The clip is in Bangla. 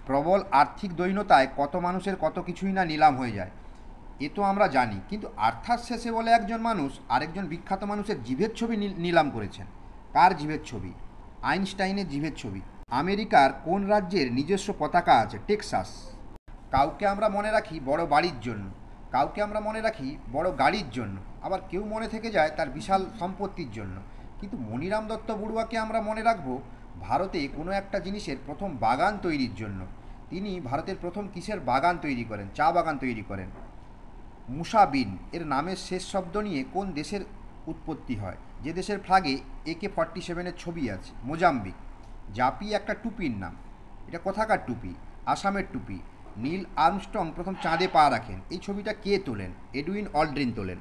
প্রবল আর্থিক দৈন্যতায় কত মানুষের কত কিছুই না নিলাম হয়ে যায়, এ তো আমরা জানি। কিন্তু আর্থার শেষে বলে একজন মানুষ আরেকজন বিখ্যাত মানুষের জিভের ছবি নিলাম করেছেন। কার জিভের ছবি? আইনস্টাইনের জিভের ছবি। আমেরিকার কোন রাজ্যের নিজস্ব পতাকা আছে? টেক্সাস। কাউকে আমরা মনে রাখি বড় বাড়ির জন্য, কাউকে আমরা মনে রাখি বড় গাড়ির জন্য, আবার কেউ মনে থেকে যায় তার বিশাল সম্পত্তির জন্য। কিন্তু মনিরাম দত্ত বড়ুয়াকে আমরা মনে রাখবো ভারতে কোনো একটা জিনিসের প্রথম বাগান তৈরির জন্য। তিনি ভারতের প্রথম কিসের বাগান তৈরি করেন? চা বাগান তৈরি করেন। মুসা বিন এর নামের শেষ শব্দ নিয়ে কোন দেশের উৎপত্তি হয়, যে দেশের ফ্ল্যাগে AK-47-এর ছবি আছে? মোজাম্বিক। জাপি একটা টুপির নাম, এটা কোথাকার টুপি? আসামের টুপি। নীল আর্মস্ট্রং প্রথম চাঁদে পা রাখেন, এই ছবিটা কে তোলেন? এডুইন অলড্রিন তোলেন।